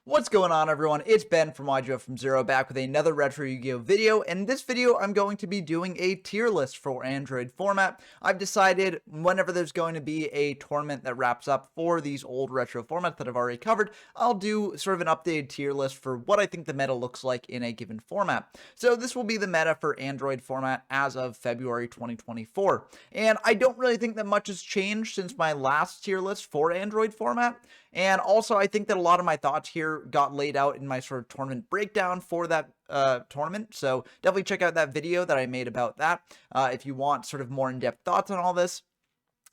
What's going on, everyone? It's Ben from YGO from Zero back with another Retro Yu-Gi-Oh video. And in this video, I'm going to be doing a tier list for Android format. I've decided whenever there's going to be a tournament that wraps up for these old retro formats that I've already covered, I'll do sort of an updated tier list for what I think the meta looks like in a given format. So this will be the meta for Android format as of February 2024. And I don't really think that much has changed since my last tier list for Android format. And also, I think that a lot of my thoughts here got laid out in my sort of tournament breakdown for that tournament. So definitely check out that video that I made about that if you want sort of more in-depth thoughts on all this.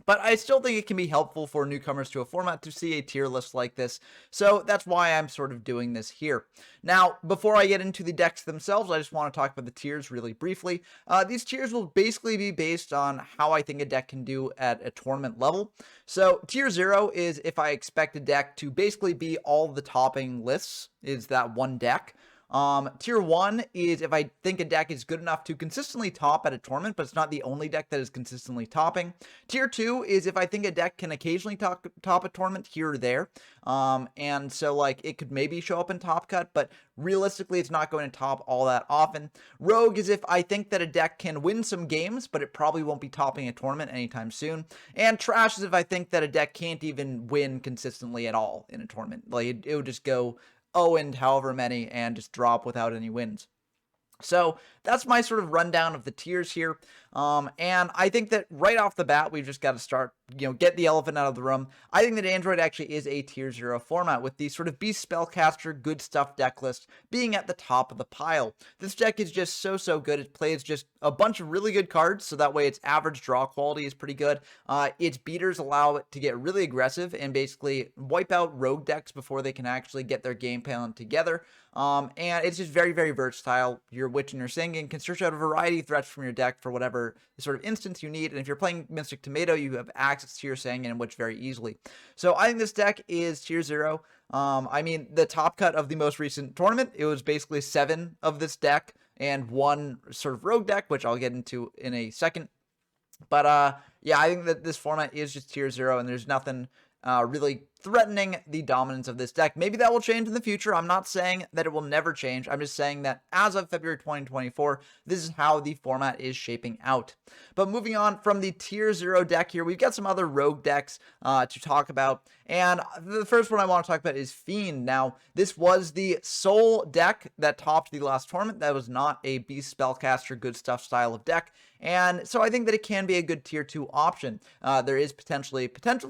But I still think it can be helpful for newcomers to a format to see a tier list like this, so that's why I'm sort of doing this here. Now, before I get into the decks themselves, I just want to talk about the tiers really briefly. These tiers will basically be based on how I think a deck can do at a tournament level. So tier 0 is if I expect a deck to basically be all the topping lists, is that one deck. Tier 1 is if I think a deck is good enough to consistently top at a tournament, but it's not the only deck that is consistently topping. Tier 2 is if I think a deck can occasionally top a tournament here or there. And so like it could maybe show up in Top Cut, but realistically it's not going to top all that often. Rogue is if I think that a deck can win some games, but it probably won't be topping a tournament anytime soon. And Trash is if I think that a deck can't even win consistently at all in a tournament. Like it would just go and however many and just drop without any wins. So that's my sort of rundown of the tiers here. And I think that right off the bat, we've just got to start, get the elephant out of the room. I think that Android actually is a tier 0 format with the sort of Beast Spellcaster good stuff deck list being at the top of the pile. This deck is just so good. It plays just a bunch of really good cards, so that way its average draw quality is pretty good. Its beaters allow it to get really aggressive and basically wipe out rogue decks before they can actually get their game plan together. And it's just very versatile. Your Witch and your Singing can search out a variety of threats from your deck for whatever sort of instance you need. And if you're playing Mystic Tomato, you have access to your Singing and Witch very easily. So I think this deck is tier 0. I mean, the top cut of the most recent tournament, it was basically 7 of this deck and 1 sort of rogue deck, which I'll get into in a second. But yeah, I think that this format is just tier 0, and there's nothing really threatening the dominance of this deck. Maybe that will change in the future. I'm not saying that it will never change. I'm just saying that as of February 2024, this is how the format is shaping out. But moving on from the tier 0 deck here, we've got some other rogue decks to talk about. And the first one I want to talk about is Fiend. Now, this was the sole deck that topped the last tournament. That was not a Beast Spellcaster good stuff style of deck. And so I think that it can be a good tier 2 option. There is potential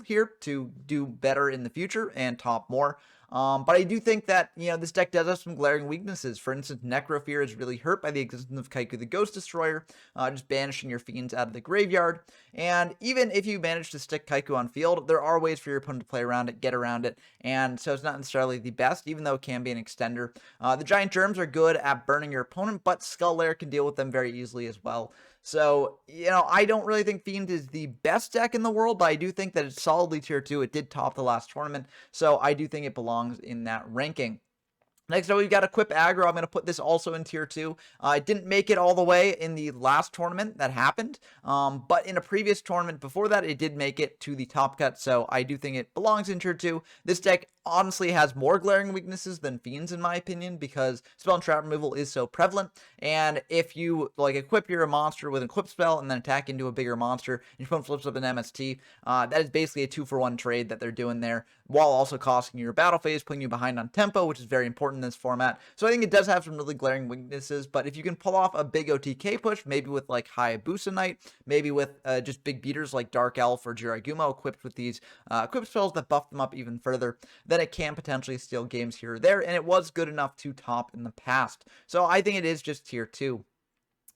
here to do better in the future and top more. But I do think that, this deck does have some glaring weaknesses. For instance, Necrofear is really hurt by the existence of Kaiku the Ghost Destroyer, just banishing your Fiends out of the graveyard. And even if you manage to stick Kaiku on field, there are ways for your opponent to play around it, get around it, and so it's not necessarily the best, even though it can be an extender. The Giant Germs are good at burning your opponent, but Skull Lair can deal with them very easily as well. So, I don't really think Fiend is the best deck in the world, but I do think that it's solidly tier 2. It did top the last tournament, so I do think it belongs in that ranking. Next up, we've got Equip Aggro. I'm going to put this also in tier 2. It didn't make it all the way in the last tournament that happened, but in a previous tournament before that, it did make it to the top cut, so I do think it belongs in tier 2. This deck honestly has more glaring weaknesses than Fiends in my opinion, because spell and trap removal is so prevalent, and if you equip your monster with an equip spell and then attack into a bigger monster, and your opponent flips up an MST, that is basically a 2-for-1 trade that they're doing there, while also costing you your battle phase, putting you behind on tempo, which is very important in this format. So I think it does have some really glaring weaknesses, but if you can pull off a big OTK push, maybe with Hayabusa Knight, maybe with just big beaters like Dark Elf or Jiragumo equipped with these equip spells that buff them up even further, then it can potentially steal games here or there, and it was good enough to top in the past. So I think it is just tier 2.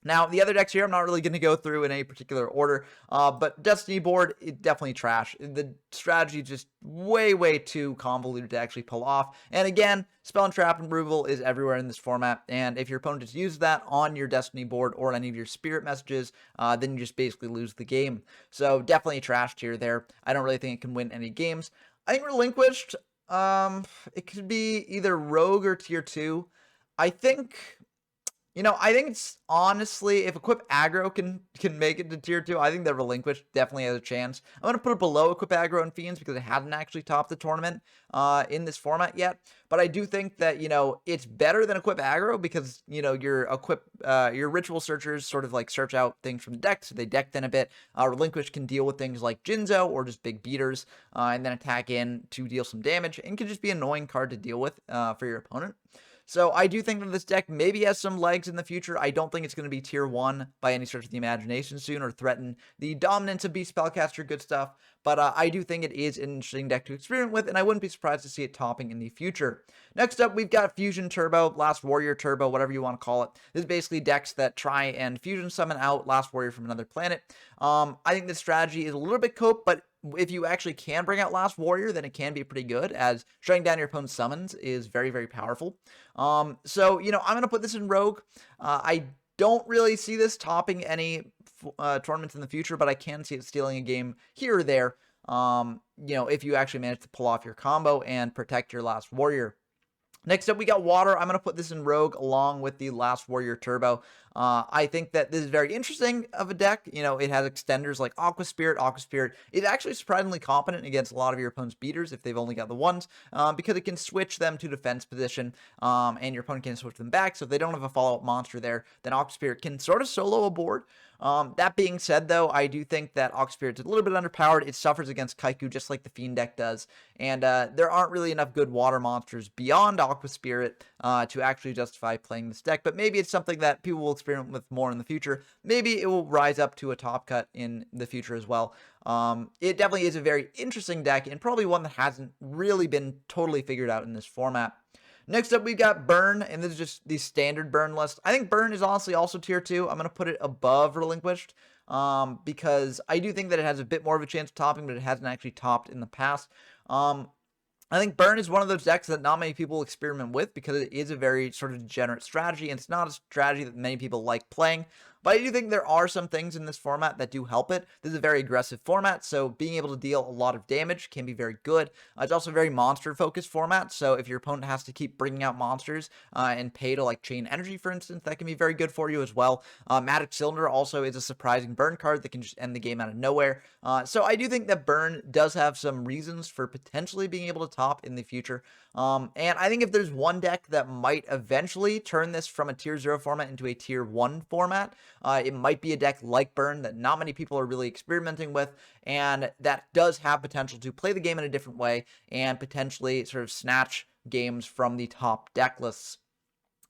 Now, the other decks here, I'm not really going to go through in any particular order, but Destiny board, it definitely trash. The strategy is just way too convoluted to actually pull off. And again, spell and trap removal is everywhere in this format, and if your opponent just uses that on your Destiny board or any of your Spirit messages, then you just basically lose the game. So definitely trash tier there. I don't really think it can win any games. I think Relinquished, it could be either Rogue or tier 2. I think I think it's honestly, if Equip Aggro can make it to tier 2, I think that Relinquish definitely has a chance. I'm going to put it below Equip Aggro and Fiends because it hasn't actually topped the tournament in this format yet. But I do think that, it's better than Equip Aggro because, your Ritual Searchers sort of like search out things from the deck, so they deck thin a bit. Relinquish can deal with things like Jinzo or just big beaters, and then attack in to deal some damage, and can just be an annoying card to deal with for your opponent. So I do think that this deck maybe has some legs in the future. I don't think it's going to be tier 1 by any stretch of the imagination soon or threaten the dominance of Beast Spellcaster good stuff. But I do think it is an interesting deck to experiment with, and I wouldn't be surprised to see it topping in the future. Next up, we've got Fusion Turbo, Last Warrior Turbo, whatever you want to call it. This is basically decks that try and fusion summon out Last Warrior from another planet. I think this strategy is a little bit cope, but if you actually can bring out Last Warrior, then it can be pretty good, as shutting down your opponent's summons is very, very powerful. So, I'm going to put this in Rogue. I don't really see this topping any tournaments in the future, but I can see it stealing a game here or there, if you actually manage to pull off your combo and protect your Last Warrior. Next up, we got Water. I'm going to put this in Rogue along with the Last Warrior Turbo. I think that this is very interesting of a deck. It has extenders like Aqua Spirit. Aqua Spirit is actually surprisingly competent against a lot of your opponent's beaters if they've only got the ones, because it can switch them to defense position, and your opponent can switch them back. So if they don't have a follow-up monster there, then Aqua Spirit can sort of solo a board. That being said, though, I do think that Aqua Spirit's a little bit underpowered. It suffers against Kaiku just like the Fiend deck does, and there aren't really enough good water monsters beyond Aqua Spirit to actually justify playing this deck, but maybe it's something that people will experiment with more in the future. Maybe it will rise up to a top cut in the future as well. It definitely is a very interesting deck, and probably one that hasn't really been totally figured out in this format. Next up, we've got Burn, and this is just the standard Burn list. I think Burn is honestly also tier 2. I'm going to put it above Relinquished, because I do think that it has a bit more of a chance of topping, but it hasn't actually topped in the past. I think Burn is one of those decks that not many people experiment with because it is a very sort of degenerate strategy, and it's not a strategy that many people like playing. But I do think there are some things in this format that do help it. This is a very aggressive format, so being able to deal a lot of damage can be very good. It's also a very monster-focused format, so if your opponent has to keep bringing out monsters and pay to like chain energy, for instance, that can be very good for you as well. Magic Cylinder also is a surprising burn card that can just end the game out of nowhere. So I do think that Burn does have some reasons for potentially being able to top in the future. And I think if there's one deck that might eventually turn this from a tier 0 format into a tier 1 format, it might be a deck like Burn that not many people are really experimenting with, and that does have potential to play the game in a different way and potentially sort of snatch games from the top deck lists.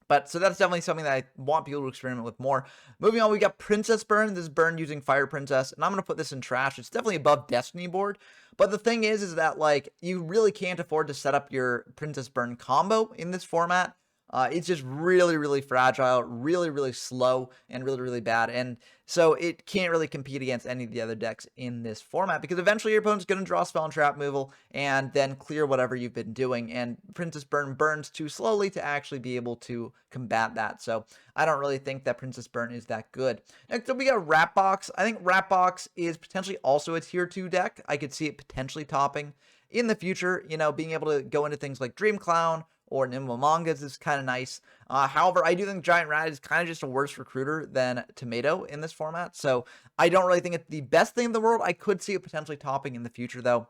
But so that's definitely something that I want people to experiment with more. Moving on, we got Princess Burn. This is Burn using Fire Princess, and I'm going to put this in trash. It's definitely above Destiny board. But the thing is that, like, you really can't afford to set up your Princess Burn combo in this format. It's just really, really fragile, really, really slow, and really, really bad. And so it can't really compete against any of the other decks in this format because eventually your opponent's going to draw spell and trap removal and then clear whatever you've been doing. And Princess Burn burns too slowly to actually be able to combat that. So I don't really think that Princess Burn is that good. Next up, we got Wrapbox. I think Wrapbox is potentially also a tier 2 deck. I could see it potentially topping in the future, being able to go into things like Dream Clown or Nimble Mangas is kind of nice. However, I do think Giant Rat is kind of just a worse recruiter than Tomato in this format, so I don't really think it's the best thing in the world. I could see it potentially topping in the future, though.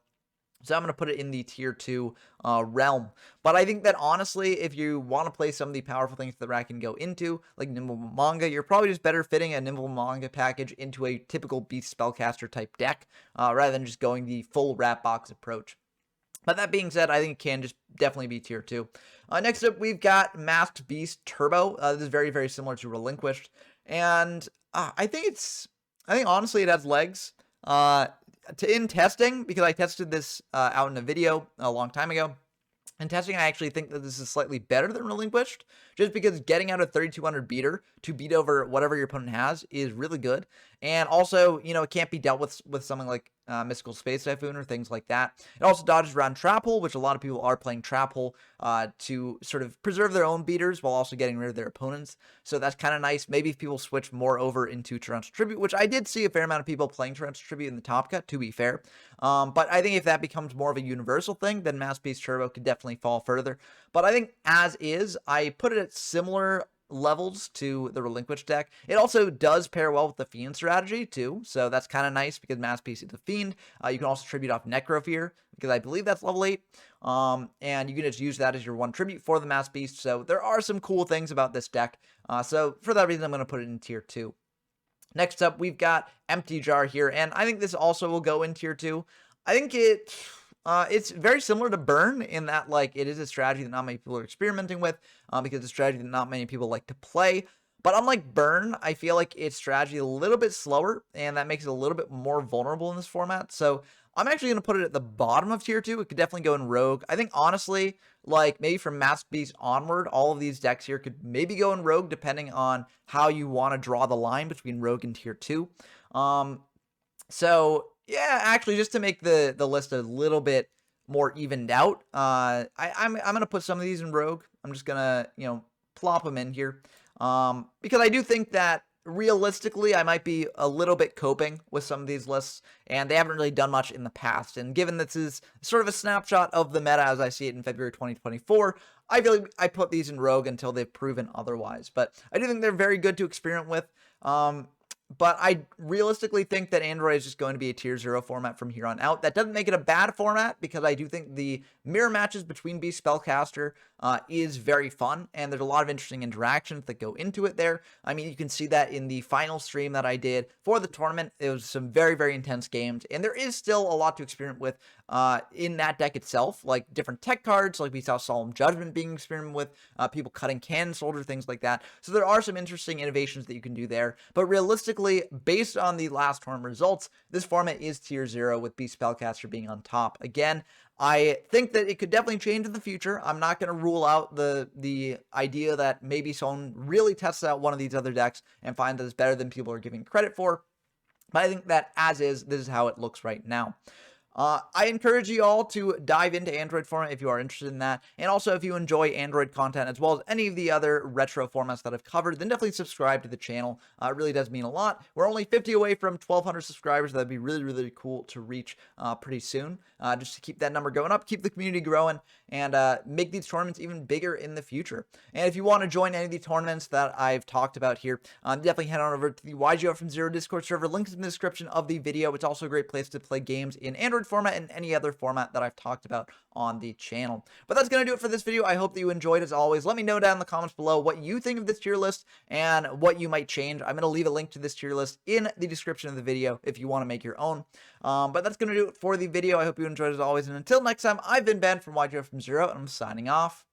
So I'm going to put it in the tier 2 realm. But I think that honestly, if you want to play some of the powerful things that the Rat can go into, like Nimble Manga, you're probably just better fitting a Nimble Manga package into a typical Beast Spellcaster type deck, rather than just going the full Wrapbox approach. But that being said, I think it can just definitely be tier 2. Next up, we've got Masked Beast Turbo. This is very, very similar to Relinquished. And I think honestly it has legs. In testing, because I tested this out in a video a long time ago. In testing, I actually think that this is slightly better than Relinquished, just because getting out a 3200 beater to beat over whatever your opponent has is really good. And also, it can't be dealt with something like Mystical Space Typhoon or things like that. It also dodges around Trap Hole, which a lot of people are playing Trap Hole to sort of preserve their own beaters while also getting rid of their opponents. So that's kind of nice. Maybe if people switch more over into Torrential Tribute, which I did see a fair amount of people playing Torrential Tribute in the top cut, to be fair. But I think if that becomes more of a universal thing, then Masked Beast Turbo could definitely fall further. But I think as is, I put it at similar levels to the Relinquish deck. It also does pair well with the Fiend strategy too, so that's kind of nice because Mass Beast is a Fiend. You can also tribute off Necrofear because I believe that's level 8, and you can just use that as your one tribute for the Mass Beast. So there are some cool things about this deck. So for that reason, I'm going to put it in tier 2. Next up, we've got Empty Jar here, and I think this also will go in tier 2. I think it's very similar to Burn in that, like, it is a strategy that not many people are experimenting with, because it's a strategy that not many people like to play. But unlike Burn, I feel like its strategy a little bit slower, and that makes it a little bit more vulnerable in this format. So I'm actually going to put it at the bottom of tier 2. It could definitely go in Rogue. I think, honestly, like, maybe from Mass Beast onward, all of these decks here could maybe go in Rogue, depending on how you want to draw the line between Rogue and tier 2. So yeah, actually, just to make the list a little bit more evened out, I'm gonna put some of these in Rogue. I'm just gonna, plop them in here, because I do think that realistically I might be a little bit coping with some of these lists, and they haven't really done much in the past. And given this is sort of a snapshot of the meta as I see it in February 2024, I feel like I put these in Rogue until they've proven otherwise. But I do think they're very good to experiment with. But I realistically think that Android is just going to be a tier 0 format from here on out. That doesn't make it a bad format, because I do think the mirror matches between Beast Spellcaster is very fun, and there's a lot of interesting interactions that go into it there. I mean, you can see that in the final stream that I did for the tournament. It was some very, very intense games, and there is still a lot to experiment with in that deck itself, like different tech cards, like we saw Solemn Judgment being experimented with, people cutting Cannon Soldier, things like that. So there are some interesting innovations that you can do there, but realistically, based on the last tournament results, this format is tier 0 with Beast Spellcaster being on top. Again, I think that it could definitely change in the future. I'm not going to rule out the idea that maybe someone really tests out one of these other decks and finds that it's better than people are giving credit for. But I think that as is, this is how it looks right now. I encourage you all to dive into Android format if you are interested in that. And also, if you enjoy Android content as well as any of the other retro formats that I've covered, then definitely subscribe to the channel. It really does mean a lot. We're only 50 away from 1,200 subscribers. That'd be really, really cool to reach pretty soon. Just to keep that number going up, keep the community growing, and make these tournaments even bigger in the future. And if you want to join any of the tournaments that I've talked about here, definitely head on over to the YGO from Zero Discord server. Links in the description of the video. It's also a great place to play games in Android format and any other format that I've talked about on the channel. But that's going to do it for this video. I hope that you enjoyed. As always, let me know down in the comments below what you think of this tier list and what you might change. I'm going to leave a link to this tier list in the description of the video if you want to make your own. But that's going to do it for the video. I hope you enjoyed as always. And until next time, I've been Ben from YGO from Zero, and I'm signing off.